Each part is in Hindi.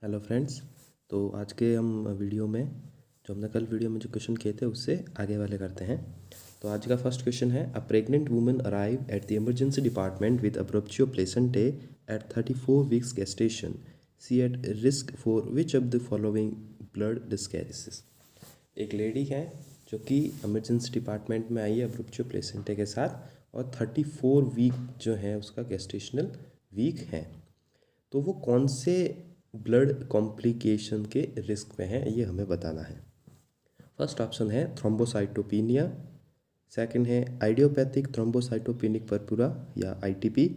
Hello friends. तो आज के हम वीडियो में जो हमने कल वीडियो में जो क्वेश्चन किए थे उससे आगे वाले करते हैं। तो आज का फर्स्ट क्वेश्चन है, a pregnant woman arrive at the emergency department with abruptio placentae at 34 weeks gestation, she at risk for which of the following blood dyscrasias. एक लेडी है जो कि इमरजेंसी डिपार्टमेंट में आई है अब्रप्टियो प्लेसेंटे के साथ और 34 वीक जो है उसका गेस्टेशनल वीक है। तो वो कौन से ब्लड कॉम्प्लिकेशन के रिस्क में है ये हमें बताना है। फर्स्ट ऑप्शन है थ्रोम्बोसाइटोपिनिया, सेकंड है आइडियोपैथिक थ्रोम्बोसाइटोपिनिक पर्पुरा या आईटीपी,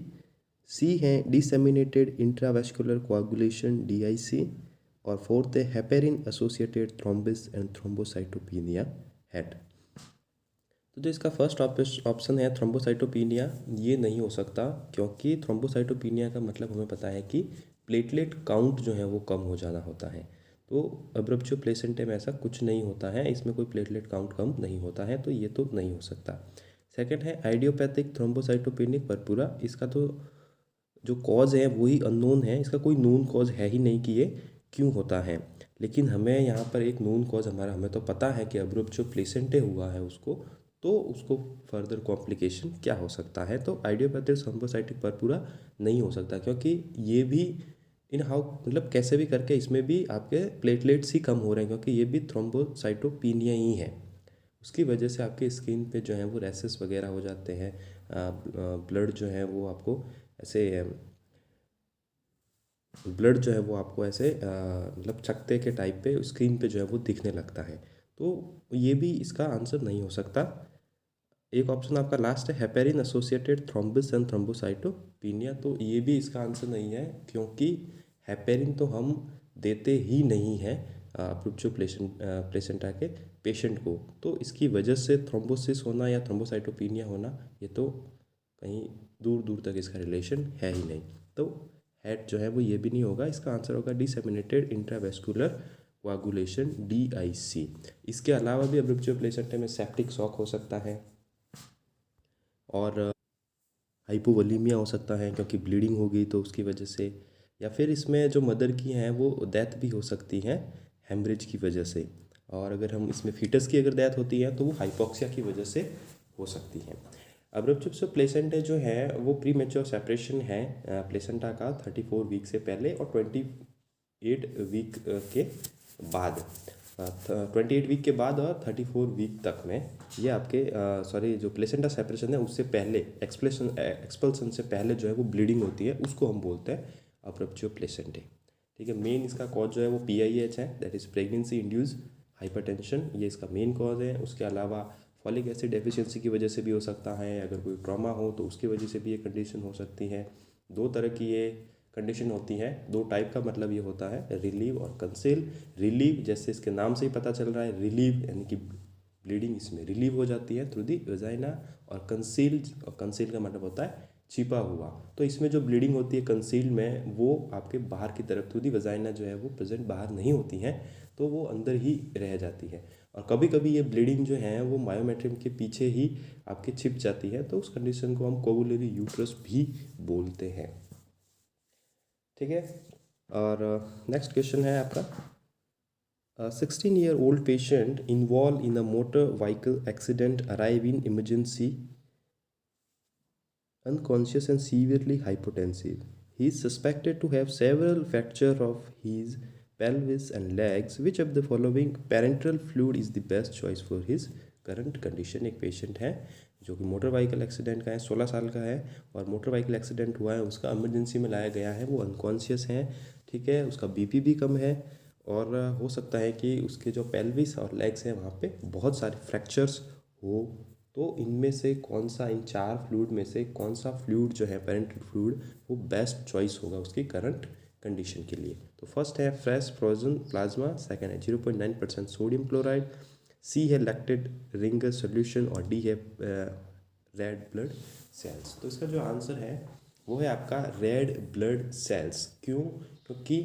सी है डिसेमिनेटेड इंट्रावेस्कुलर कोआगुलेशन डीआईसी, और फोर्थ है heparin associated thrombosis and thrombocytopenia head. तो जो इसका फर्स्ट ऑप्शन है थ्रोम्बोसाइटोपिनिया, ये नहीं हो सकता क्योंकि थ्रोम्बोसाइटोपिनिया का मतलब हमें पता है कि प्लेटलेट काउंट जो है वो कम हो जाना होता है। तो अब्रप्टियो प्लेसेंटे में ऐसा कुछ नहीं होता है, इसमें कोई प्लेटलेट काउंट कम नहीं होता है, तो ये तो नहीं हो सकता। सेकंड है आइडियोपैथिक थ्रोम्बोसाइटोपिनिक पर्पुरा, इसका तो जो कॉज है वही अननोन है, इसका कोई नोन कॉज है ही नहीं कि ये क्यों होता है। लेकिन हमें यहाँ पर एक नोन कॉज हमें तो पता है कि अब्रप्टियो प्लेसेंटे हुआ है उसको, तो उसको फर्दर कॉम्प्लिकेशन क्या हो सकता है। तो आइडियोपैथिक थ्रोम्बोसाइटिक पर्पुरा नहीं हो सकता क्योंकि ये भी इन हाउ मतलब कैसे भी करके इसमें भी आपके प्लेटलेट्स ही कम हो रहे हैं, क्योंकि ये भी थ्रोम्बोसाइटोपिनिया ही है। उसकी वजह से आपके स्किन पे जो है वो रैसेस वगैरह हो जाते हैं, ब्लड जो है वो आपको ऐसे ब्लड जो है वो आपको ऐसे मतलब चकते के टाइप पे स्क्रीन पे जो है वो दिखने लगता है। तो ये भी इसका आंसर नहीं हो सकता। एक ऑप्शन आपका लास्ट है heparin associated thrombosis and thrombocytopenia, तो ये भी इसका आंसर नहीं है क्योंकि हेपेरिन तो हम देते ही नहीं हैं अब्रप्टियो प्लेसेंटा के पेशेंट को, तो इसकी वजह से थ्रोम्बोसिस होना या थ्रोम्बोसाइटोपिनिया होना ये तो कहीं दूर दूर तक इसका रिलेशन है ही नहीं। तो हेड जो है वो ये भी नहीं होगा, इसका आंसर होगा डिसेमिनेटेड इंट्रावेस्कुलर कोआगुलेशन डीआईसी। इसके अलावा भी अब्रप्टियो प्लेसेंटा में सेप्टिक शॉक हो सकता है और हाइपोवोलीमिया हो सकता है क्योंकि ब्लीडिंग हो गई तो उसकी वजह से, या फिर इसमें जो मदर की हैं वो डेथ भी हो सकती है हेमरेज की वजह से, और अगर हम इसमें फीटस की अगर डेथ होती है तो वो हाइपोक्सिया की वजह से हो सकती है। अब्रप्टियो प्लेसेंटा जो है वो प्री मेच्योर सेपरेशन है प्लेसेंटा का 34 वीक से पहले और 28 वीक के बाद, 28 वीक के बाद और 34 वीक तक में ये आपके सॉरी जो प्लेसेंटा सेपरेशन है उससे पहले एक्सपल्सन से पहले जो है वो ब्लीडिंग होती है, उसको हम बोलते हैं अब्रप्टियो प्लेसेंटे। ठीक है, मेन इसका कॉज जो है वो PIH है, that is pregnancy induce hypertension, ये इसका मेन कॉज है। उसके अलावा फॉलिक एसिड डेफिशिएंसी की वजह से भी हो सकता है, अगर कोई ट्रॉमा हो तो उसकी वजह से भी ये कंडीशन हो सकती है। दो तरह की ये कंडीशन होती है, दो टाइप का मतलब ये होता है रिलीव और कंसील। रिलीव जैसे इसके नाम से ही पता चल रहा है, रिलीव यानी कि ब्लीडिंग इसमें रिलीव हो जाती है थ्रू दी वजाइना, और कंसील का मतलब होता है छिपा हुआ। तो इसमें जो ब्लीडिंग होती है कंसील में वो आपके बाहर की तरफ थ्रू दी वजाइना जो है वो प्रेजेंट बाहर नहीं होती है, तो वो अंदर ही रह जाती है। और कभी कभी ये ब्लीडिंग जो है वो मायोमेट्रियम के पीछे ही आपके छिप जाती है, तो उस कंडीशन को हम कोवुलरी यूट्रस भी बोलते हैं। ठीक है, और नेक्स्ट क्वेश्चन है आपका, 16-year-old patient involved in a motor vehicle accident arrive in emergency unconscious and severely hypotensive. He is suspected to have several fractures of his pelvis and legs. Which of the following parenteral fluid is the best choice for his current condition? एक पेशेंट है जो कि मोटर व्हीकल एक्सीडेंट का है, 16 साल का है, और मोटर व्हीकल एक्सीडेंट हुआ है, उसका इमरजेंसी में लाया गया है, वो अनकॉन्शियस है। ठीक है, उसका BP भी कम है, और हो सकता है कि उसके जो पेल्विस और लेग्स हैं वहाँ पे बहुत सारे फ्रैक्चर्स हो। तो इनमें से कौन सा, इन चार फ्लूइड में से कौन सा फ्लूइड जो है पेरेंटल फ्लूइड वो बेस्ट चॉइस होगा उसकी करंट कंडीशन के लिए? तो फर्स्ट है फ्रेश फ्रोजन प्लाज्मा, सेकंड है 0.9% सोडियम क्लोराइड, सी है लैक्टेड रिंगर सोल्यूशन, और डी है रेड ब्लड सेल्स। तो इसका जो आंसर है वो है आपका रेड ब्लड सेल्स। क्यों? क्योंकि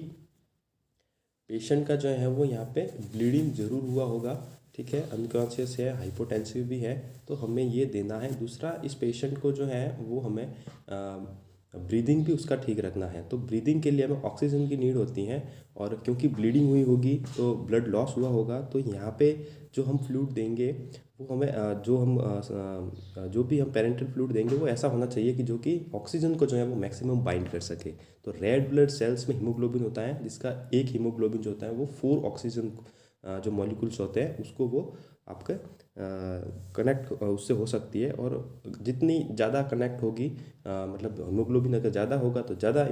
पेशेंट का जो है वो यहाँ पे ब्लीडिंग जरूर हुआ होगा, ठीक है, अनकॉन्शियस है, हाइपोटेंसिव भी है, तो हमें ये देना है। दूसरा, इस पेशेंट को जो है वो हमें ब्रीदिंग भी उसका ठीक रखना है। तो ब्रीदिंग के लिए हमें ऑक्सीजन की नीड होती है, और क्योंकि ब्लीडिंग हुई होगी तो ब्लड लॉस हुआ होगा, तो यहाँ पे जो हम फ्लूइड देंगे वो हमें जो भी हम पेरेंटल फ्लूइड देंगे वो ऐसा होना चाहिए कि जो कि ऑक्सीजन को जो है वो मैक्सिमम बाइंड कर सके। तो रेड ब्लड सेल्स में हीमोग्लोबिन होता है, जिसका एक हीमोग्लोबिन जो होता है वो 4 ऑक्सीजन जो मॉलिक्यूल्स होते हैं उसको वो आपके कनेक्ट उससे हो सकती है। और जितनी ज़्यादा कनेक्ट होगी, मतलब हीमोग्लोबिन अगर ज़्यादा होगा तो ज़्यादा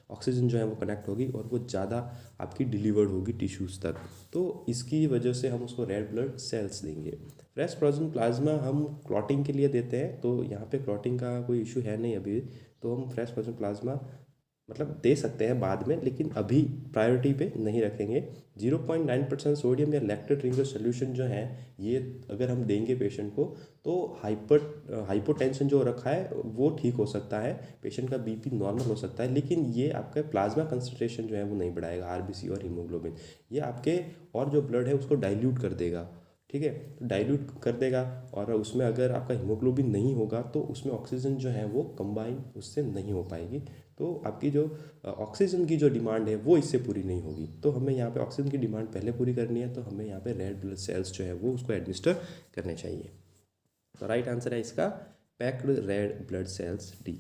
ऑक्सीजन जो है वो कनेक्ट होगी और वो ज़्यादा आपकी डिलीवर्ड होगी टिश्यूज़ तक। तो इसकी वजह से हम उसको रेड ब्लड सेल्स देंगे। फ्रेश फ्रोजन प्लाज्मा हम क्लॉटिंग के लिए देते हैं, तो यहाँ पे क्लॉटिंग का कोई इशू है नहीं अभी, तो हम फ्रेश फ्रोजन प्लाज्मा मतलब दे सकते हैं बाद में, लेकिन अभी प्रायोरिटी पे नहीं रखेंगे। 0.9% सोडियम या लैक्टेट रिंगर सोल्यूशन जो है ये अगर हम देंगे पेशेंट को, तो हाइपोटेंशन जो रखा है वो ठीक हो सकता है, पेशेंट का बीपी नॉर्मल हो सकता है, लेकिन ये आपका प्लाज्मा कंसंट्रेशन जो है वो नहीं बढ़ाएगा, आरबीसी और हीमोग्लोबिन। ये आपके और जो ब्लड है उसको डाइल्यूट कर देगा, ठीक है। तो डाइल्यूट कर देगा, और उसमें अगर आपका हीमोग्लोबिन नहीं होगा तो उसमें ऑक्सीजन जो है वो कंबाइन उससे नहीं हो पाएगी, तो आपकी जो ऑक्सीजन की जो डिमांड है वो इससे पूरी नहीं होगी। तो हमें यहाँ पे ऑक्सीजन की डिमांड पहले पूरी करनी है, तो हमें यहाँ पे रेड ब्लड सेल्स जो है वो उसको एडमिनिस्टर करने चाहिए। तो राइट आंसर है इसका packed red blood cells, D.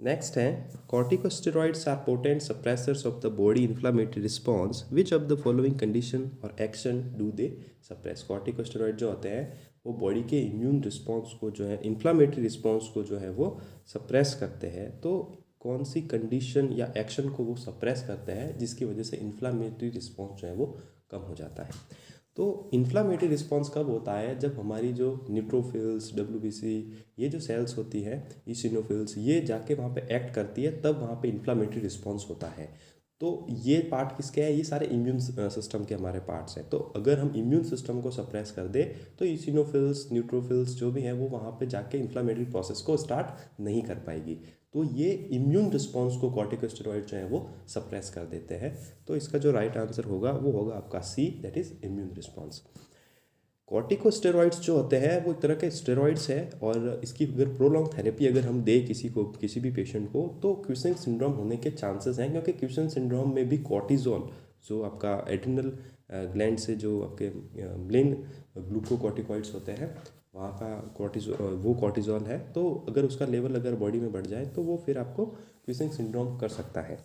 Next है corticosteroids are potent suppressors of the body inflammatory response, which of the following condition और action do they suppress. Corticosteroid जो होते हैं वो बॉडी के इम्यून रिस्पॉन्स को जो है, इन्फ्लामेटरी रिस्पॉन्स को जो है वो सप्रेस करते हैं। तो कौन सी कंडीशन या एक्शन को वो सप्रेस करते हैं जिसकी वजह से इन्फ्लामेटरी रिस्पॉन्स जो है वो कम हो जाता है। तो इन्फ्लामेटरी रिस्पॉन्स कब होता है, जब हमारी जो न्यूट्रोफिल्स, डब्ल्यूबीसी, ये जो सेल्स होती है, ईसिनोफिल्स, ये जाके वहाँ पे एक्ट करती है, तब वहाँ पे इन्फ्लामेटरी रिस्पॉन्स होता है। तो ये पार्ट किसके हैं, ये सारे इम्यून सिस्टम के हमारे पार्ट्स हैं। तो अगर हम इम्यून सिस्टम को सप्रेस कर दे तो ईसिनोफिल्स, न्यूट्रोफिल्स जो भी हैं वो वहाँ पे जाके इन्फ्लामेटरी प्रोसेस को स्टार्ट नहीं कर पाएगी। तो ये इम्यून रिस्पॉन्स को कॉर्टिकोस्टेरॉइड जो है वो सप्रेस कर देते हैं। तो इसका जो राइट आंसर होगा वो होगा आपका C, that is immune response. Corticosteroids जो होते हैं वो एक तरह के स्टेरॉइड्स हैं, और इसकी अगर प्रोलॉन्ग थेरेपी अगर हम दें किसी को, किसी भी पेशेंट को, तो क्यूसेंट सिंड्रोम होने के चांसेस हैं, क्योंकि क्यूसेंट सिंड्रोम में भी कॉर्टिजोल जो आपका एड्रिनल ग्लैंड से जो आपके मेन ग्लूकोकॉर्टिकॉइड्स होते हैं वहाँ का कॉर्टिजोल है, तो अगर उसका लेवल अगर बॉडी में बढ़ जाए तो वो फिर आपको क्यूसेंट सिंड्रोम कर सकता है।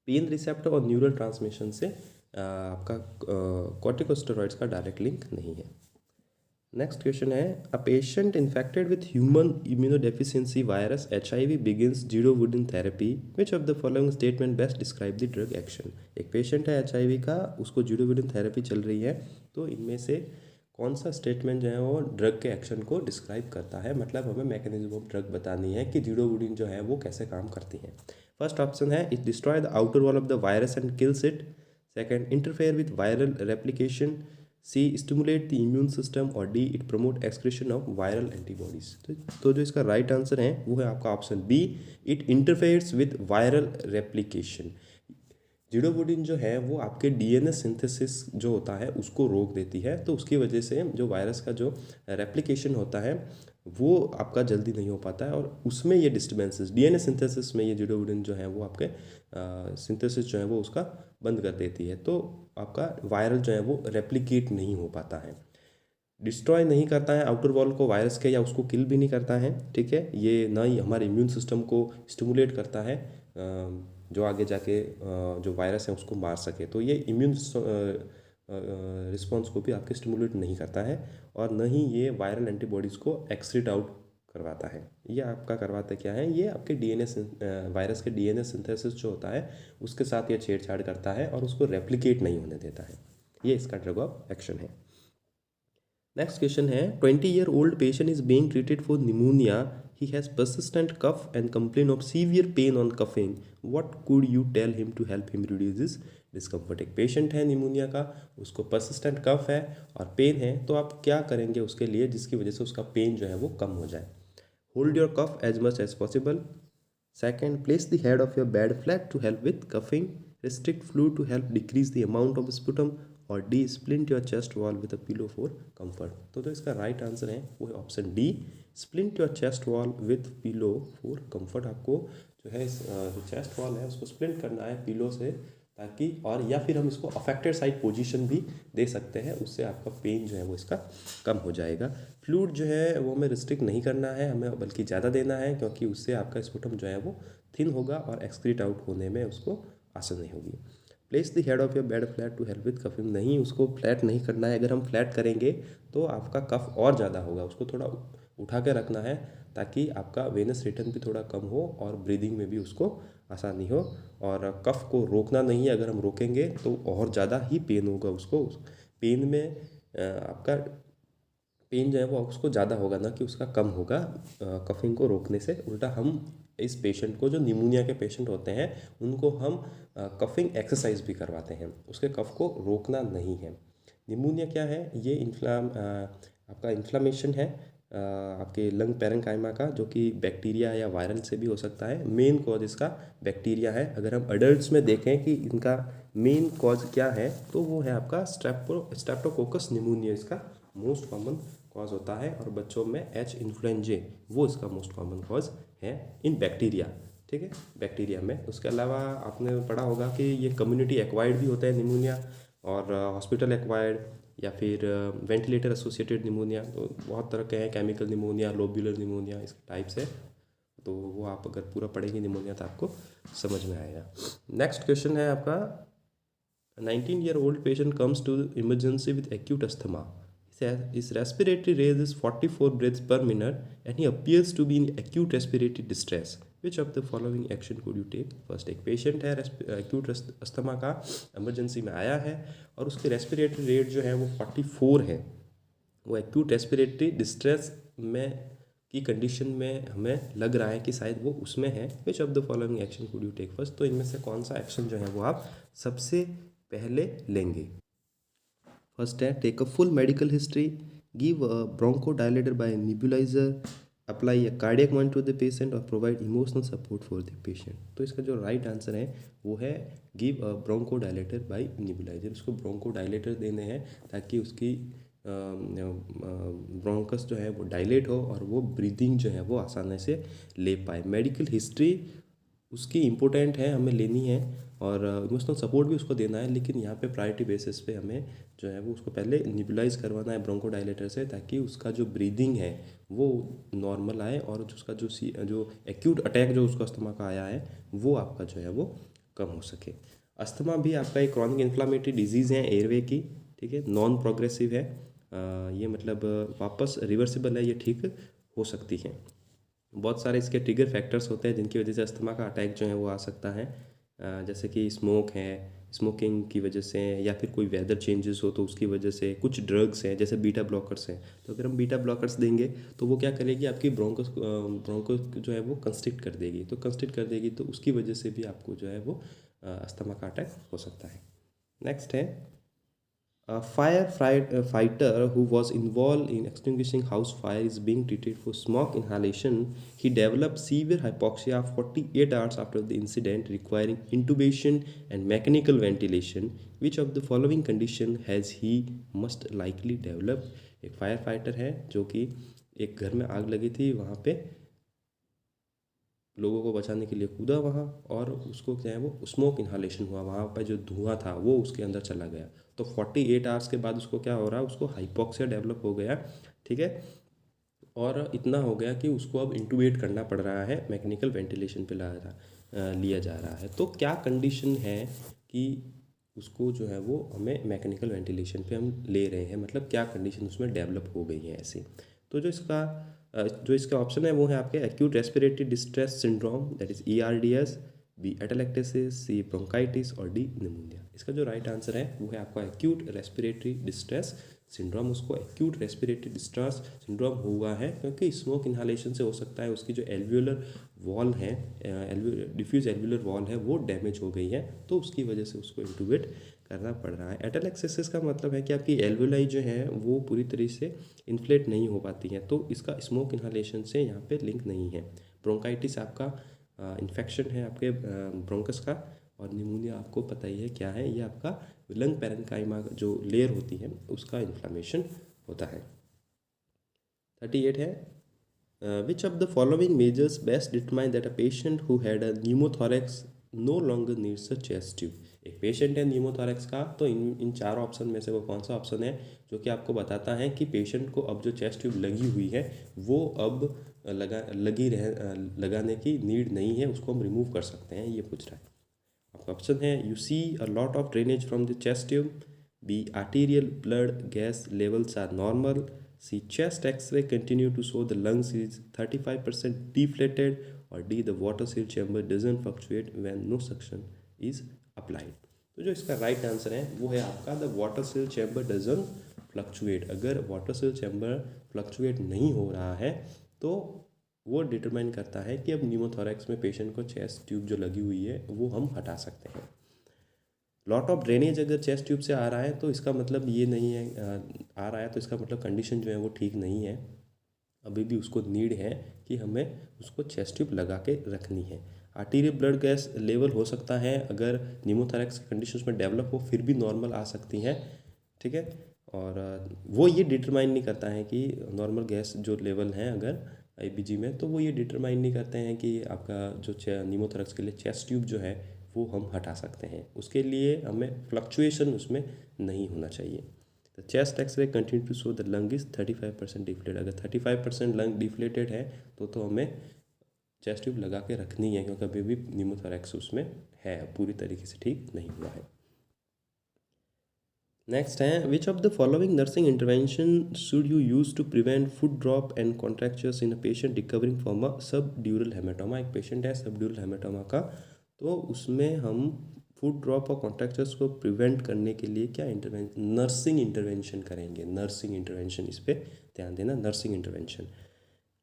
पेन रिसेप्टर और न्यूरल ट्रांसमिशन से आपका कॉर्टिकोस्टेरॉइड्स का डायरेक्ट लिंक नहीं है। नेक्स्ट क्वेश्चन है a patient infected with human immunodeficiency virus HIV begins zidovudine therapy, which of the following statement best describe the drug action. एक पेशेंट है HIV का, उसको जीरोवुडिन थेरेपी चल रही है, तो इनमें से कौन सा स्टेटमेंट जो है वो ड्रग के एक्शन को डिस्क्राइब करता है, मतलब हमें मैकेनिज्म ऑफ ड्रग बतानी है कि जीरोवुडिन जो है वो कैसे काम करती है। फर्स्ट ऑप्शन है it destroy the outer wall of the virus and kills it. Second, interfere with viral replication. C, stimulate the immune system. और D, it promote excretion of viral antibodies. तो जो इसका राइट आंसर है वो है आपका option B, it interferes with viral replication. Zidovudine जो है वो आपके DNA सिंथेसिस जो होता है उसको रोक देती है, तो उसकी वजह से जो वायरस का जो रेप्लिकेशन होता है वो आपका जल्दी नहीं हो पाता है, और उसमें ये डिस्टर्बेंसेस DNA सिंथेसिस में ये जीरोवुडिन जो है वो आपके सिंथेसिस जो है वो उसका बंद कर देती है, तो आपका वायरल जो है वो रेप्लिकेट नहीं हो पाता है। डिस्ट्रॉय नहीं करता है आउटर वॉल को वायरस के, या उसको किल भी नहीं करता है, ठीक है। ये ना ही हमारे इम्यून सिस्टम को स्टिमुलेट करता है जो आगे जाके जो वायरस है उसको मार सके, तो ये इम्यून रिस्पॉन्स को भी आपके स्टिमुलेट नहीं करता है, और न ही ये वायरल एंटीबॉडीज़ को एक्सक्रीट आउट करवाता है। ये आपका करवाता क्या है, ये आपके वायरस के DNA सिंथेसिस जो होता है उसके साथ ये छेड़छाड़ करता है और उसको रेप्लिकेट नहीं होने देता है। ये इसका ड्रग ऑफ एक्शन है। नेक्स्ट क्वेश्चन है 20-year-old patient is being treated for pneumonia, he has persistent cough and complain of severe pain on coughing, what could you tell him to help him reduce his discomfort। एक पेशेंट है निमोनिया का, उसको persistent cough है और पेन है, तो आप क्या करेंगे उसके लिए जिसकी वजह से उसका पेन जो है वो कम हो जाए। Hold your cough as much as possible. Second, place the head of your bed flat to help with coughing. Restrict flu to help decrease the amount of sputum. और D splint your chest wall with a pillow for comfort. तो इसका राइट आंसर है वो है option D, splint your chest wall with pillow for comfort. आपको जो है जो चेस्ट वॉल है उसको स्प्लिंट करना है पिलो से, ताकि, और या फिर हम इसको अफेक्टेड साइड पोजीशन भी दे सकते हैं, उससे आपका पेन जो है वो इसका कम हो जाएगा। फ्लूइड जो है वो हमें रिस्ट्रिक्ट नहीं करना है, हमें बल्कि ज़्यादा देना है, क्योंकि उससे आपका स्पुटम जो है वो थिन होगा और एक्सक्रीट आउट होने में उसको आसानी होगी। Place the head of your bed flat to help with coughing. नहीं, उसको फ्लैट नहीं करना है, अगर हम फ्लैट करेंगे तो आपका कफ और ज़्यादा होगा, उसको थोड़ा उठा के रखना है ताकि आपका वेनस रिटर्न भी थोड़ा कम हो और ब्रीदिंग में भी उसको आसानी हो। और कफ को रोकना नहीं है, अगर हम रोकेंगे तो और ज़्यादा ही पेन होगा उसको। पेन में आपका पेन जो है वो उसको ज़्यादा होगा, ना कि उसका कम होगा कफिंग को रोकने से। उल्टा हम इस पेशेंट को, जो निमोनिया के पेशेंट होते हैं, उनको हम कफिंग एक्सरसाइज भी करवाते हैं, उसके कफ को रोकना नहीं है। निमोनिया क्या है? ये आपका इन्फ्लामेशन है आपके लंग पैरेंकाइमा का, जो कि बैक्टीरिया या वायरल से भी हो सकता है। मेन कॉज इसका बैक्टीरिया है। अगर हम अडल्ट्स में देखें कि इनका मेन कॉज क्या है, तो वो है आपका स्ट्रेप्टोकोकस निमोनिया, इसका मोस्ट कॉमन कॉज होता है। और बच्चों में एच इन्फ्लुएंजाe वो इसका मोस्ट कॉमन कॉज है इन बैक्टीरिया, ठीक है, बैक्टीरिया में। उसके अलावा आपने पढ़ा होगा कि ये कम्युनिटी एक्वायर्ड भी होता है निमोनिया, और हॉस्पिटल एक्वायर्ड, या फिर वेंटिलेटर एसोसिएटेड निमोनिया। तो बहुत तरह के हैं, केमिकल निमोनिया, लोब्यूलर निमोनिया, इसके टाइप्स है। तो वो आप अगर पूरा पढ़ेंगे निमोनिया तो आपको समझ में आएगा। नेक्स्ट क्वेश्चन है आपका, 19-year-old patient comes to emergency with acute asthma. His respiratory rate is 44 breaths per minute and he appears to be in acute respiratory distress. Which of the following action could you take? First, एक पेशेंट है acute अस्थमा का, emergency में आया है और उसके रेस्पिरेटरी रेट जो है वो 44 है, वो एक्यूट रेस्पिरेटरी डिस्ट्रेस में की कंडीशन में हमें लग रहा है कि शायद वो उसमें है। Which of the following action could you take first? तो इनमें से कौन सा एक्शन जो है वो आप सबसे पहले लेंगे? फर्स्ट है, take a full medical history, give a bronchodilator by nebulizer, apply a cardiac monitor to the patient और provide emotional support for the patient. तो इसका जो राइट आंसर है वो है give a bronchodilator by nebulizer. उसको ब्रोंकोडायलेटर देने हैं ताकि उसकी ब्रोंकस जो है वो डायलेट हो और वो ब्रीदिंग जो है वो आसानी से ले पाए। मेडिकल हिस्ट्री उसकी इम्पोर्टेंट है, हमें लेनी है, और इमोशनल सपोर्ट भी उसको देना है, लेकिन यहाँ पे प्रायोरिटी बेसिस पे हमें जो है वो उसको पहले निबुलाइज करवाना है ब्रोंकोडायलेटर से, ताकि उसका जो ब्रीदिंग है वो नॉर्मल आए और उसका जो एक्यूट अटैक जो उसको अस्थमा का आया है वो आपका जो है वो कम हो सके। अस्थमा भी आपका एक क्रॉनिक इन्फ्लामेटरी डिजीज़ है एयरवे की, ठीक है, नॉन प्रोग्रेसिव है। ये मतलब वापस रिवर्सिबल है, ये ठीक हो सकती है। बहुत सारे इसके ट्रिगर फैक्टर्स होते हैं जिनकी वजह से अस्थमा का अटैक जो है वो आ सकता है, जैसे कि स्मोक है, स्मोकिंग की वजह से, या फिर कोई वेदर चेंजेस हो तो उसकी वजह से, कुछ ड्रग्स हैं जैसे बीटा ब्लॉकर्स हैं। तो अगर हम बीटा ब्लॉकर्स देंगे तो वो क्या करेगी, आपकी ब्रोंकोस जो है वो कंस्ट्रिक्ट कर देगी, तो कंस्ट्रिक्ट कर देगी तो उसकी वजह से भी आपको जो है वो अस्थमा का अटैक हो सकता है। नेक्स्ट है, a firefighter who was involved in extinguishing house fire is being treated for smoke inhalation. He developed severe hypoxia 48 hours after the incident, requiring intubation and mechanical ventilation. Which of the following condition has he most likely develop? एक फायर फाइटर है जो कि एक घर में आग लगी थी, वहाँ पे लोगों को बचाने के लिए कूदा वहाँ, और उसको क्या है वो स्मोक इन्हालेशन हुआ, वहाँ पर जो धुआं था वो उसके अंदर चला गया। तो 48 आवर्स के बाद उसको क्या हो रहा है, उसको हाइपोक्सिया डेवलप हो गया, ठीक है, और इतना हो गया कि उसको अब इंटूबेट करना पड़ रहा है, मैकेनिकल वेंटिलेशन पे लिया जा रहा है। तो क्या कंडीशन है कि उसको जो है वो हमें मैकेनिकल वेंटिलेशन पे हम ले रहे हैं, मतलब क्या कंडीशन उसमें डेवलप हो गई है ऐसी? तो जो इसका ऑप्शन है वो है आपके acute respiratory distress syndrome, that is ERDS, B atelectasis, C bronchitis और डी निमोनिया। इसका जो राइट आंसर है वो है आपका एक्यूट रेस्पिरेटरी डिस्ट्रेस सिंड्रोम। उसको एक्यूट रेस्पिरेटरी डिस्ट्रेस सिंड्रोम हुआ है क्योंकि स्मोक इन्हालेशन से हो सकता है उसकी जो एल्वियोलर वॉल है, डिफ्यूज एल्वियोलर वॉल है, वो डैमेज हो गई है, तो उसकी वजह से उसको इंटूबेट करना पड़ रहा है। एटेलेक्सिस का मतलब है कि आपकी एल्वियोलाई जो है वो पूरी तरीके से इन्फ्लेट नहीं हो पाती हैं, तो इसका स्मोक इन्हालेशन से यहाँ पे लिंक नहीं है। ब्रोंकाइटिस आपका इन्फेक्शन है आपके ब्रोंकस का, और निमोनिया आपको पता ही है क्या है, ये आपका लंग पैरेन्काइमा जो लेयर होती है उसका इन्फ्लामेशन होता है। 38 है which of the following measures best determine that a patient who had a pneumothorax no longer needs a chest tube. एक पेशेंट है न्यूमोथोरैक्स का, तो इन चारों ऑप्शन में से वो कौन सा ऑप्शन है जो कि आपको बताता है कि पेशेंट को अब जो चेस्ट ट्यूब लगी हुई है वो अब लगाने की नीड नहीं है, उसको हम रिमूव कर सकते हैं, ये पूछ रहा है। आपका ऑप्शन है you see a lot of drainage from the chest tube, B arterial blood gas levels are normal, C chest x ray continue to show the lungs is 35% deflated, और D the water seal chamber doesn't fluctuate when no suction is applied. तो जो इसका राइट आंसर है वो है आपका the water seal chamber doesn't fluctuate. अगर वाटर सील चैम्बर फ्लक्चुएट नहीं हो रहा है तो वो डिटरमाइन करता है कि अब न्यूमोथोरैक्स में पेशेंट को चेस्ट ट्यूब जो लगी हुई है वो हम हटा सकते हैं। लॉट ऑफ ड्रेनेज अगर चेस्ट ट्यूब से आ रहा है तो इसका मतलब ये नहीं है, आ रहा है तो इसका मतलब कंडीशन जो है वो ठीक नहीं है, अभी भी उसको नीड है कि हमें उसको चेस्ट ट्यूब लगा के रखनी है। आर्टीरियल ब्लड गैस लेवल हो सकता है अगर न्यूमोथोरैक्स कंडीशंस में डेवलप हो फिर भी नॉर्मल आ सकती हैं, ठीक है। और वो ये डिटरमाइन नहीं करता है कि नॉर्मल गैस जो लेवल हैं अगर आईबीजी में, तो वो ये डिटरमाइन नहीं करते हैं कि आपका जो न्यूमोथोरैक्स के लिए चेस्ट ट्यूब जो है वो हम हटा सकते हैं। उसके लिए हमें फ्लक्चुएशन उसमें नहीं होना चाहिए। The chest x ray continue to show the lung is 35% deflated. अगर 35% लंग डिफ्लेटेड है तो हमें चेस्ट ट्यूब लगा के रखनी है, क्योंकि अभी भी न्यूमोथोरैक्स उसमें है, पूरी तरीके से ठीक नहीं हुआ है। नेक्स्ट है which of the following nursing intervention should you use to prevent foot drop and contractures in a patient recovering from a subdural hematoma. एक पेशेंट है सबड्यूरल हेमाटोमा का, तो उसमें हम फुट ड्रॉप और कॉन्ट्रैक्चर्स को प्रिवेंट करने के लिए क्या नर्सिंग इंटरवेंशन करेंगे। नर्सिंग इंटरवेंशन, इस पर ध्यान देना, nursing intervention.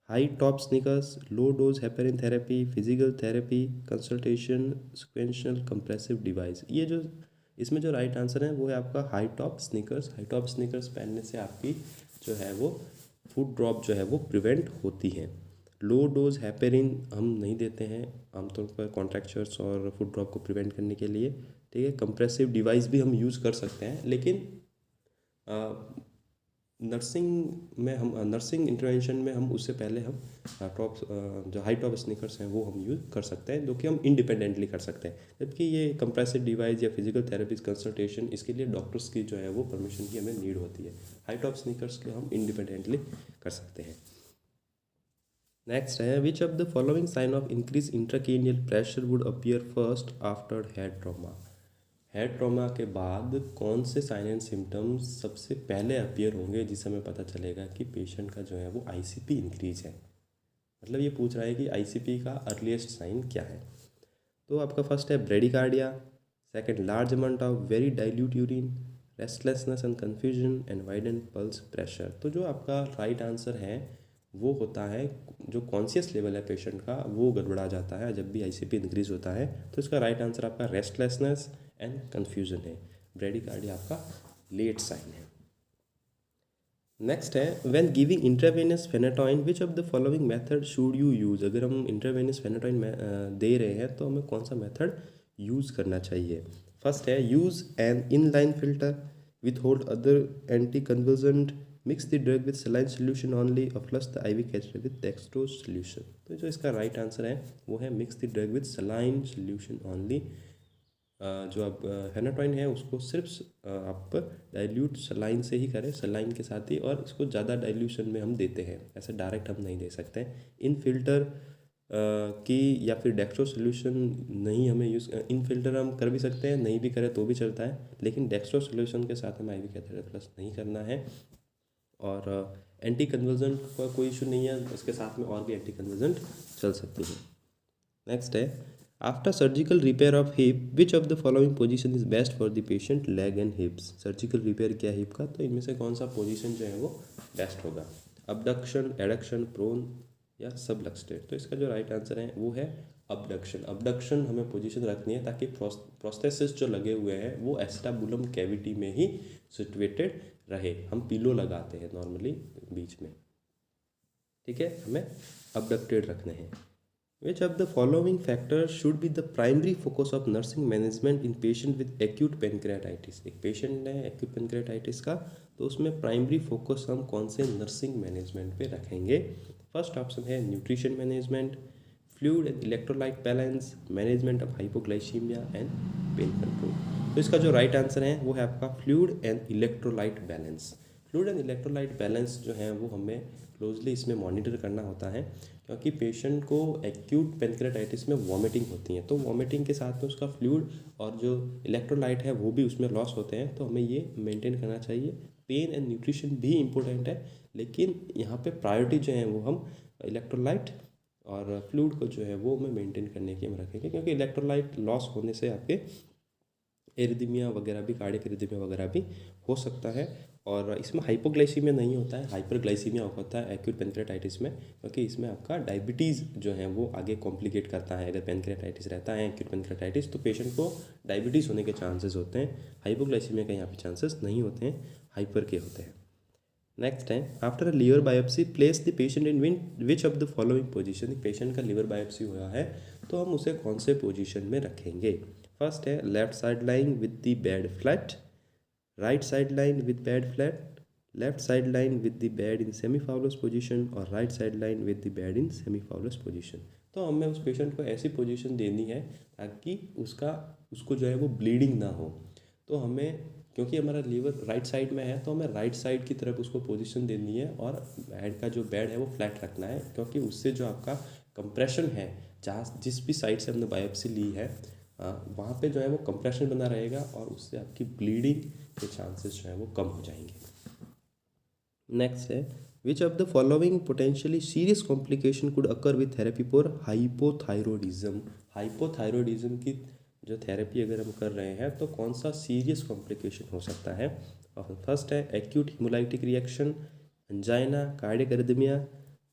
High top sneakers, low dose heparin therapy, physical therapy, consultation, sequential compressive device. ये जो इसमें जो राइट आंसर है वो है आपका high top sneakers. High top sneakers पहनने से आपकी जो है वो फुट ड्रॉप जो है वो प्रिवेंट होती है। लो डोज हेपेरिन हम नहीं देते हैं आमतौर पर कॉन्ट्रैक्चर्स और फुट ड्रॉप को प्रिवेंट करने के लिए, ठीक है। कंप्रेसिव डिवाइस भी हम यूज़ कर सकते हैं, लेकिन नर्सिंग इंटरवेंशन में हम उससे पहले हम टॉप जो हाई टॉप स्निकर्स हैं वो हम यूज़ कर सकते हैं, जो कि हम इंडिपेंडेंटली कर सकते हैं। जबकि ये कंप्रेसिव डिवाइस या फिजिकल थेरेपीज कंसल्टेशन, इसके लिए डॉक्टर्स की जो है वो परमिशन की हमें नीड होती है। हाई टॉप स्निकर्स के हम इंडिपेंडेंटली कर सकते हैं। नेक्स्ट है which of the following sign of increase intracranial pressure would appear first after head trauma. Head trauma के बाद कौन से साइन एंड सिम्टम्स सबसे पहले अपीयर होंगे जिससे हमें पता चलेगा कि पेशेंट का जो है वो आईसीपी इंक्रीज है। मतलब ये पूछ रहा है कि आईसीपी का अर्लीस्ट साइन क्या है। तो आपका फर्स्ट है bradycardia, second large amount of very dilute urine, restlessness and confusion and widened pulse pressure. तो जो आपका राइट आंसर है वो होता है जो कॉन्शियस लेवल है पेशेंट का वो गड़बड़ा जाता है जब भी आईसीपी इंक्रीज होता है। तो इसका राइट आंसर आपका रेस्टलेसनेस एंड कन्फ्यूजन है। ब्रेडिकार्डिया आपका लेट साइन है। नेक्स्ट है when giving intravenous phenytoin which of the following method should you use. अगर हम इंट्रावेनस फेनेटॉइन दे रहे हैं तो हमें कौन सा मेथड यूज़ करना चाहिए। फर्स्ट है use an inline filter, with hold other anti convergent, mix the drug with saline solution only, और flush the IV catheter with dextrose solution. तो जो इसका राइट आंसर है वो है mix the drug with saline solution only. जो आप फेनेटॉइन है उसको सिर्फ आप डाइल्यूट सलाइन से ही करें, सलाइन के साथ ही, और इसको ज़्यादा डाइल्यूशन में हम देते हैं, ऐसे डायरेक्ट हम नहीं दे सकते। इन फिल्टर की या फिर डेक्स्ट्रो सोल्यूशन नहीं हमें यूज़, इन फिल्टर हम कर भी सकते हैं, नहीं भी करें तो भी चलता है, लेकिन डेक्स्ट्रो सोल्यूशन के साथ हमें आईवी कैथेटर प्लस नहीं करना है। और एंटी कन्वर्जेंट का कोई इशू नहीं है, इसके साथ में और भी एंटी कन्वर्जेंट चल सकती है। नेक्स्ट है after surgical repair of hip which of the following position is best for the patient, leg and हिप्स। Surgical repair किया हिप का, तो इनमें से कौन सा पोजीशन जो है वो बेस्ट होगा। अबडक्शन, एडक्शन, प्रोन या सबलक्सटेड। तो इसका जो राइट आंसर है वो है अबडक्शन। अबडक्शन हमें पोजीशन रखनी है ताकि प्रोस्थेसिस जो लगे हुए हैं वो एस्टाबुलम कैविटी में ही सिचुएटेड रहे। हम पिलो लगाते हैं नॉर्मली बीच में, ठीक है, हमें अबडक्टेड रखने हैं। Which of the following factors should be the primary focus of nursing management in patient with acute pancreatitis? एक पेशेंट है acute pancreatitis का, तो उसमें प्राइमरी फोकस हम कौन से नर्सिंग मैनेजमेंट पे रखेंगे? फर्स्ट ऑप्शन है nutrition management, fluid and electrolyte balance, management of hypoglycaemia and pain control. तो इसका जो राइट आंसर है वो है आपका fluid and electrolyte balance. Fluid and electrolyte balance जो है वो हमें क्लोजली इसमें मॉनिटर करना होता है, क्योंकि पेशेंट को एक्यूट पेनक्रेटाइटिस में वॉमिटिंग होती है, तो वॉमिटिंग के साथ में उसका फ्लूइड और जो इलेक्ट्रोलाइट है वो भी उसमें लॉस होते हैं, तो हमें ये मेंटेन करना चाहिए। पेन एंड न्यूट्रिशन भी इम्पोर्टेंट है, लेकिन यहाँ पे प्रायोरिटी जो है वो हम इलेक्ट्रोलाइट और फ्लूइड को जो है वो हमें मेंटेन करने की हम रखेंगे, क्योंकि इलेक्ट्रोलाइट लॉस होने से आपके एरिदमिया वगैरह भी, कार्डियक एरिदमिया वगैरह भी हो सकता है। और इसमें हाइपोग्लाइसीमिया नहीं होता है, हाइपरग्लाइसीमिया होता है एक्यूट पेनक्रेटाइटिस में, क्योंकि इसमें आपका डायबिटीज़ जो है वो आगे कॉम्प्लिकेट करता है। अगर पेनक्रेटाइटिस रहता है एक्यूट पेनक्रेटाइटिस, तो पेशेंट को डायबिटीज़ होने के चांसेस होते हैं। हाइपोग्लाइसीमिया के यहाँ पे चांसेस नहीं होते हैं, हाइपर के होते हैं। नेक्स्ट है, after a liver biopsy place the patient in which of the following position. Patient का लीवर बायोप्सी हुआ है तो हम उसे कौन से पोजीशन में रखेंगे? फर्स्ट है left side line with the bed flat, right side line with bed flat, left side line with the bed in semi Fowler's position और right side line with the bed in semi Fowler's position. तो हमें उस पेशेंट को ऐसी पोजीशन देनी है ताकि उसको जो है वो ब्लीडिंग ना हो। तो हमें, क्योंकि हमारा लीवर राइट साइड में है, तो हमें राइट साइड की तरफ उसको पोजीशन देनी है और हेड का जो बेड है वो फ्लैट रखना है, क्योंकि उससे जो आपका कंप्रेशन है, जहाँ जिस भी साइड से हमने बायोप्सी ली है वहाँ पे जो है वो कंप्रेशन बना रहेगा और उससे आपकी ब्लीडिंग के चांसेस जो है वो कम हो जाएंगे। नेक्स्ट है, which of the following potentially serious complication could occur with therapy for hypothyroidism. Hypothyroidism की जो थेरेपी अगर हम कर रहे हैं तो कौन सा सीरियस कॉम्प्लिकेशन हो सकता है? फर्स्ट है acute haemolytic reaction, angina, cardiac arrhythmia,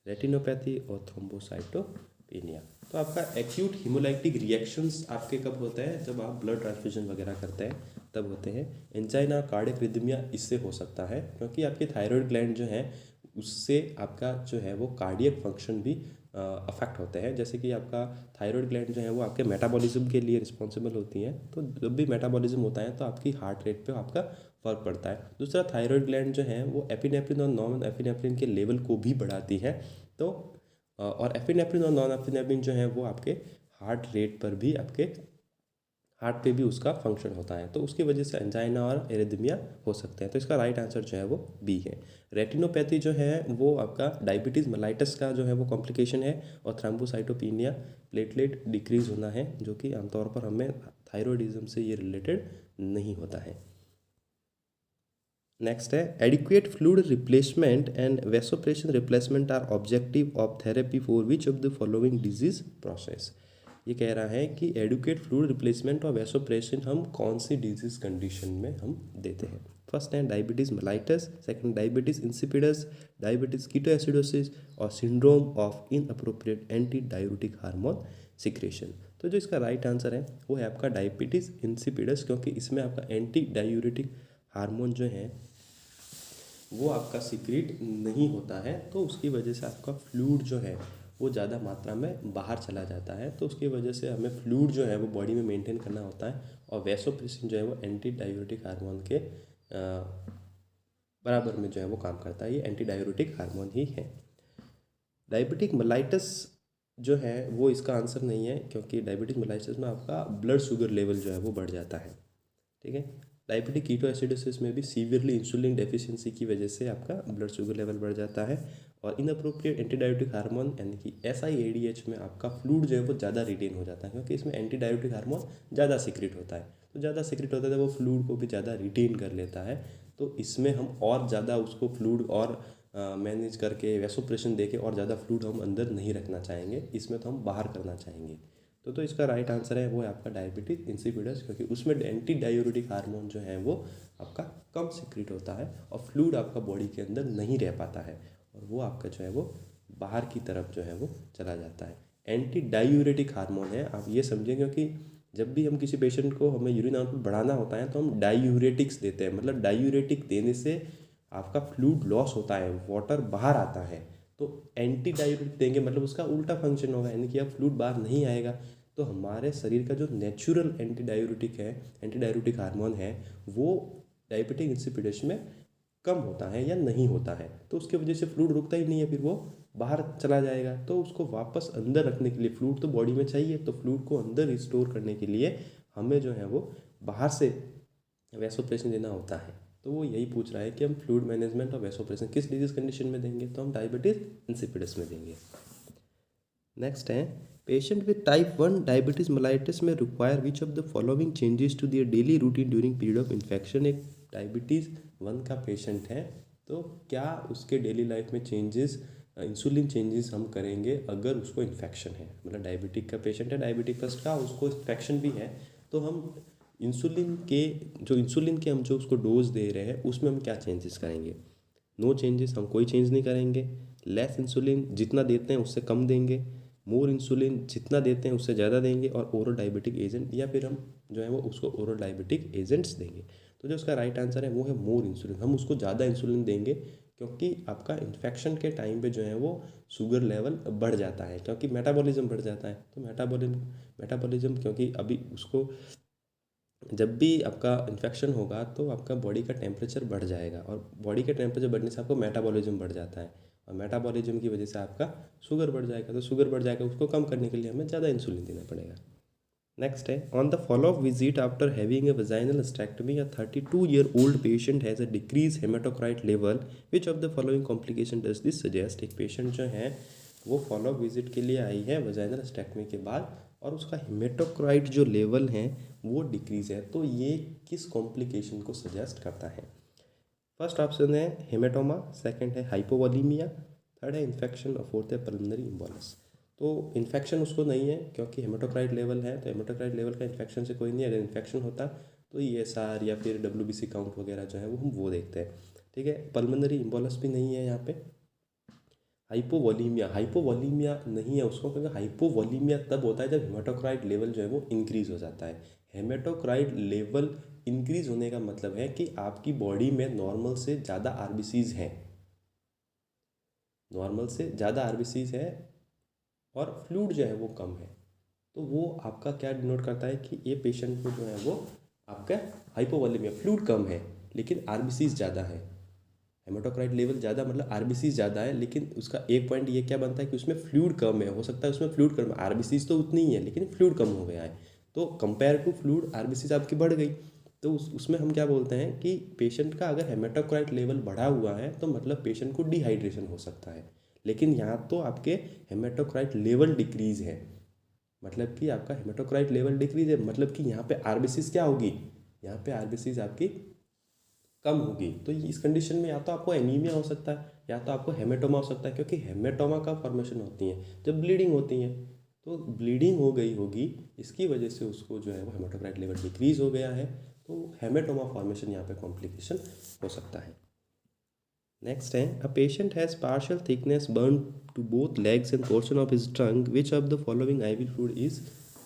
retinopathy और थ्रोम्बोसाइटोपेनिया। तो आपका एक्यूट हिमोलाइटिक रिएक्शंस आपके कब होते हैं? जब आप ब्लड ट्रांसफ्यूजन वगैरह करते हैं तब होते हैं। एंजाइना, कार्डियक रिदमिया इससे हो सकता है, क्योंकि आपकी थायराइड ग्लैंड जो है उससे आपका जो है वो कार्डियक फंक्शन भी अफेक्ट होते हैं। जैसे कि आपका थायराइड ग्लैंड जो है वो आपके मेटाबॉलिज्म के लिए रिस्पॉन्सिबल होती हैं, तो जब भी मेटाबॉलिज्म होता है तो आपकी हार्ट रेट पे आपका फ़र्क पड़ता है। दूसरा, थायराइड ग्लैंड जो है वो एपिनेफ्रिन और नॉन एपिनेफ्रिन के लेवल को भी बढ़ाती है, तो और एपिनेफ्रिन और नॉन एपिनेफ्रिन जो है वो आपके हार्ट रेट पर भी, आपके हार्ट पे भी उसका फंक्शन होता है, तो उसकी वजह से एंजाइना और एरिथमिया हो सकते हैं। तो इसका राइट आंसर जो है वो बी है। रेटिनोपैथी जो है वो आपका डायबिटीज़ मेलाइटस का जो है वो कॉम्प्लिकेशन है, और थ्रोम्बोसाइटोपिनिया प्लेटलेट डिक्रीज होना है, जो कि आमतौर पर हमें थायरॉयडिज्म से ये रिलेटेड नहीं होता है। नेक्स्ट है, adequate fluid replacement and vasopressin replacement are objective of therapy for which of the following disease process. ये कह रहा है कि एडुकेट फ्लूइड रिप्लेसमेंट और वेसोप्रेशन हम कौन सी डिजीज कंडीशन में हम देते हैं? फर्स्ट है diabetes mellitus, second diabetes insipidus, diabetes ketoacidosis और syndrome of inappropriate anti diuretic hormone secretion. तो जो इसका राइट आंसर है वो है आपका डायबिटीज़ इंसिपिडस, क्योंकि इसमें आपका एंटी डायूरेटिक हार्मोन जो है वो आपका सीक्रेट नहीं होता है, तो उसकी वजह से आपका फ्लूइड जो है वो ज़्यादा मात्रा में बाहर चला जाता है, तो उसकी वजह से हमें फ्लूइड जो है वो बॉडी में मेंटेन करना होता है। और वेसोप्रेसिन जो है वो एंटी डायूरेटिक हार्मोन के बराबर में जो है वो काम करता है, ये एंटी डायूरेटिक हार्मोन ही है। डायबिटिक मेलाइटस जो है वो इसका आंसर नहीं है, क्योंकि डायबिटिक मेलाइटस में आपका ब्लड शुगर लेवल जो है वो बढ़ जाता है। ठीक है, डायबिटिक कीटोएसिडोसिस में भी सीवियरली इंसुलिन डेफिशिएंसी की वजह से आपका ब्लड शुगर लेवल बढ़ जाता है। और इनअप्रोप्रिएट एंटी डायूरेटिक हार्मोन यानी कि SIADH में आपका फ्लूइड जो है वो ज़्यादा रिटेन हो जाता है, क्योंकि इसमें एंटी डायूरेटिक हार्मोन ज़्यादा सीक्रेट होता है, तो ज़्यादा सीक्रेट होता है तो वो फ्लूइड को भी ज़्यादा रिटेन कर लेता है। तो इसमें हम और ज़्यादा उसको फ्लूइड और मैनेज करके वेसोप्रेशन देके और ज़्यादा फ्लूइड हम अंदर नहीं रखना चाहेंगे, इसमें तो हम बाहर करना चाहेंगे। तो इसका राइट आंसर है वो है आपका डायबिटीज इंसिपिडस, क्योंकि उसमें एंटी डायूरेटिक हार्मोन जो है वो आपका कम सीक्रेट होता है और फ्लूइड आपका बॉडी के अंदर नहीं रह पाता है, और वो आपका जो है वो बाहर की तरफ जो है वो चला जाता है। एंटी डायूरेटिक हार्मोन है, आप ये समझें, क्योंकि जब भी हम किसी पेशेंट को हमें यूरिन आउटपुट बढ़ाना होता है तो हम डायूरेटिक्स देते हैं, मतलब डायूरेटिक देने से आपका फ्लूइड लॉस होता है, वाटर बाहर आता है, तो एंटी डायूरेटिक देंगे मतलब उसका उल्टा फंक्शन होगा, यानी कि अब फ्लूइड बाहर नहीं आएगा। तो हमारे शरीर का जो नेचुरल एंटी डायूरेटिक है, एंटी डायूरेटिक हार्मोन है, वो डायबिटिक इंसिपिडेस में कम होता है या नहीं होता है, तो उसकी वजह से फ्लूइड रुकता ही नहीं है, फिर वो बाहर चला जाएगा। तो उसको वापस अंदर रखने के लिए फ्लूइड तो बॉडी में चाहिए, तो फ्लूइड को अंदर रिस्टोर करने के लिए हमें जो है वो बाहर से वैसोप्रेशन देना होता है। तो वो यही पूछ रहा है कि हम फ्लूइड मैनेजमेंट और वैसोप्रेशन किस डिजीज कंडीशन में देंगे, तो हम डायबिटीज इंसिपिडस में देंगे। नेक्स्ट है, patient with type 1 diabetes mellitus में require which of the following changes to their daily routine during period of infection. एक डायबिटीज़ 1 का पेशेंट है, तो क्या उसके डेली लाइफ में चेंजेस, इंसुलिन चेंजेस हम करेंगे अगर उसको इन्फेक्शन है, मतलब डायबिटिक का पेशेंट है, डायबिटिक फर्स्ट का, उसको इन्फेक्शन भी है, तो हम इंसुलिन के हम जो उसको डोज दे रहे हैं उसमें हम क्या चेंजेस करेंगे। नो चेंजेस, हम कोई चेंज नहीं करेंगे। लेस इंसुलिन जितना देते हैं उससे कम देंगे। मोर इंसुलिन जितना देते हैं उससे ज़्यादा देंगे। और ओरल डायबिटिक एजेंट, या फिर हम जो है वो उसको ओरल डायबिटिक एजेंट्स देंगे। तो जो उसका राइट आंसर है वो है मोर इंसुलिन, हम उसको ज़्यादा इंसुलिन देंगे, क्योंकि आपका इन्फेक्शन के टाइम पे जो है वो शुगर लेवल बढ़ जाता है, क्योंकि मेटाबॉलिज्म बढ़ जाता है। तो मेटाबॉलिज्म क्योंकि अभी उसको, जब भी आपका इन्फेक्शन होगा तो आपका बॉडी का टेम्परेचर बढ़ जाएगा, और बॉडी के टेम्परेचर बढ़ने से आपको मेटाबॉलिज्म बढ़ जाता है, और मेटाबॉलिज्म की वजह से आपका शुगर बढ़ जाएगा। तो शुगर बढ़ जाएगा, उसको कम करने के लिए हमें ज़्यादा इंसुलिन देना पड़ेगा। नेक्स्ट है, on the follow up visit after having a vaginal hysterectomy a 32-year-old patient has a decrease hematocrit level, which of the following complication does this suggest. एक पेशेंट जो है वो फॉलोअप विजिट के लिए आई है वजाइनल स्टेक्टमी के बाद, और उसका हेमाटोक्राइट जो लेवल है वो डिक्रीज है, तो ये किस कॉम्प्लिकेशन को सजेस्ट करता है। फर्स्ट ऑप्शन है हेमेटोमा, सेकंड है हाइपोवॉलीमिया, थर्ड है इन्फेक्शन और फोर्थ है पल्मोनरी इम्बोलस। तो इन्फेक्शन उसको नहीं है क्योंकि हेमाटोक्राइट लेवल है, तो हेमाटोक्राइट लेवल का इन्फेक्शन से कोई नहीं। अगर इन्फेक्शन होता तो ESR या फिर WBC काउंट वगैरह जो है वो हम वो देखते हैं। ठीक है, पल्मोनरी इम्बोलस भी नहीं है यहाँ पे। हाइपोवॉलीमिया नहीं है उसको, क्योंकि हाइपोवॉलीमिया तब होता है जब हेमाटोक्राइट लेवल जो है वो इंक्रीज हो जाता है। हेमाटोक्राइट लेवल इंक्रीज होने का मतलब है कि आपकी बॉडी में नॉर्मल से ज़्यादा आरबीसीज हैं, नॉर्मल से ज़्यादा आरबीसीज है, और फ्लूइड जो है वो कम है। तो वो आपका क्या डिनोट करता है कि ये पेशेंट को जो है वो आपका हाइपोवॉलीमिया, फ्लूइड कम है लेकिन आरबीसीज ज़्यादा है। हेमाटोक्राइट लेवल ज़्यादा मतलब आरबीसी ज़्यादा है, लेकिन उसका एक पॉइंट ये क्या बनता है कि उसमें फ्लूइड कम है। हो सकता है उसमें फ्लूइड कम है, आरबीसीज तो उतनी ही है लेकिन फ्लूइड कम हो गया है। तो कंपेयर टू फ्लूइड आरबीसीज आपकी बढ़ गई, तो उसमें हम क्या बोलते हैं कि पेशेंट का अगर हेमाटोक्राइट लेवल बढ़ा हुआ है तो मतलब पेशेंट को डिहाइड्रेशन हो सकता है। लेकिन यहाँ तो आपके हेमाटोक्राइट लेवल डिक्रीज है, मतलब कि आपका हेमाटोक्राइट लेवल डिक्रीज है, मतलब कि यहाँ पे आरबीसीज क्या होगी, यहाँ पे आरबीसीज आपकी कम होगी। तो इस कंडीशन में या तो आपको एनीमिया हो सकता है या तो आपको हेमेटोमा हो सकता है, क्योंकि हेमेटोमा का फॉर्मेशन होती है जब ब्लीडिंग होती है। तो ब्लीडिंग हो गई होगी, इसकी वजह से उसको जो है वो हेमाटोक्राइट लेवल डिक्रीज हो गया है, तो हेमेटोमा फॉर्मेशन यहाँ पे कॉम्प्लिकेशन हो सकता है। नेक्स्ट है, a patient has partial thickness burn to both legs and portion of his trunk, which of the following IV fluid is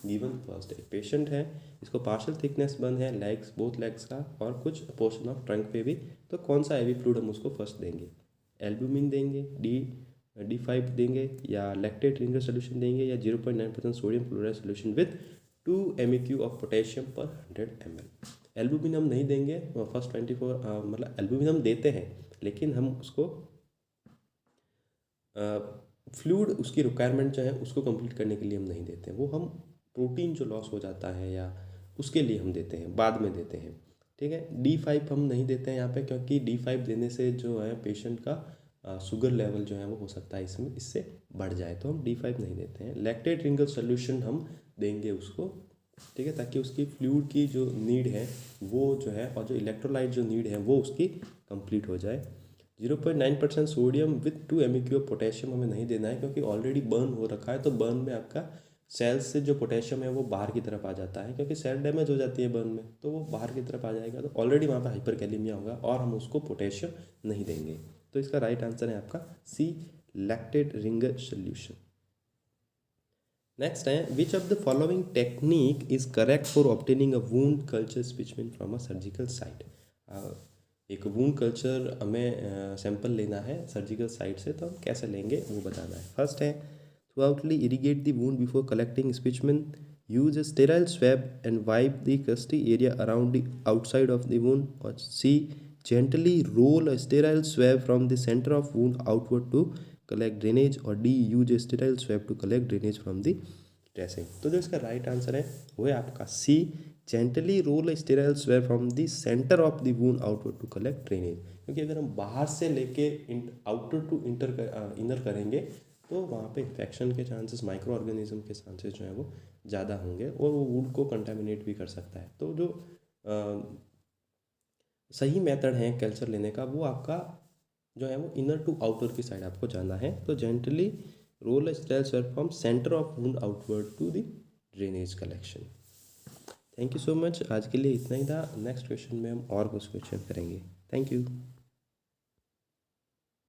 given first. एक पेशेंट है, इसको पार्शियल थिकनेस बर्न है लेग्स, बोथ लेग्स का, और कुछ पोर्शन ऑफ ट्रंक पे भी, तो कौन सा IV फ्लूइड हम उसको फर्स्ट देंगे। एल्ब्यूमिन देंगे, D5 देंगे, या लैक्टेट रिंगर सोल्यूशन देंगे, या 0.9% sodium chloride solution with 2 MEQ of potassium पर 100 ml। एल्ब्यूमिन हम नहीं देंगे फर्स्ट 24, मतलब एल्ब्यूमिन हम देते हैं लेकिन हम उसको फ्लूइड उसकी रिक्वायरमेंट जो है उसको कंप्लीट करने के लिए हम नहीं देते हैं, वो हम प्रोटीन जो लॉस हो जाता है या उसके लिए हम देते हैं, बाद में देते हैं। ठीक है, D5 हम नहीं देते हैं यहाँ पे, क्योंकि D5 देने से जो है पेशेंट का शुगर लेवल जो है वो हो सकता है इसमें इससे बढ़ जाए, तो हम D5 नहीं देते हैं। लैक्टेट रिंगर सोल्यूशन हम देंगे उसको, ठीक है, ताकि उसकी फ्लूइड की जो नीड है वो जो है, और जो इलेक्ट्रोलाइट जो नीड है वो उसकी कंप्लीट हो जाए। 0.9% सोडियम विथ 2 MEQ पोटेशियम हमें नहीं देना है, क्योंकि ऑलरेडी बर्न हो रखा है, तो बर्न में आपका सेल्स से जो पोटेशियम है वो बाहर की तरफ आ जाता है, क्योंकि सेल डैमेज हो जाती है बर्न में, तो वो बाहर की तरफ आ जाएगा, तो ऑलरेडी वहाँ पर हाइपरकैलेमिया होगा और हम उसको पोटेशियम नहीं देंगे। तो इसका राइट आंसर है आपका C, lactate Ringer solution. Next है, which of the following technique is correct for obtaining a wound culture specimen from a surgical site. एक वूंड कल्चर हमें सैंपल लेना है सर्जिकल साइट से, तो हम कैसे लेंगे वो बताना है। फर्स्ट है, thoroughly irrigate the wound before collecting specimen, use a sterile swab and wipe the crusty area around the outside of the wound. और C, gently roll a sterile swab from the center of wound outward to collect drainage। और D, use a sterile swab to collect drainage from the dressing। तो जो इसका राइट आंसर है वो है आपका सी, gently roll a sterile swab from the center of the wound outward to collect drainage। क्योंकि अगर हम बाहर से लेके आउटर टू इनर करेंगे तो वहाँ पे इन्फेक्शन के चांसेस, माइक्रो ऑर्गेनिज्म के चांसेस जो है वो ज़्यादा होंगे और वो वुंड को कंटामिनेट भी कर सकता है। तो जो सही मेथड है कल्चर लेने का वो आपका जो है वो इनर टू आउटर की साइड आपको जाना है। तो gently roll sterile swab from centre of wound outward to the drainage collection. Thank you so much. आज के लिए इतना ही था। नेक्स्ट क्वेश्चन में हम और कुछ क्वेश्चन करेंगे। Thank you.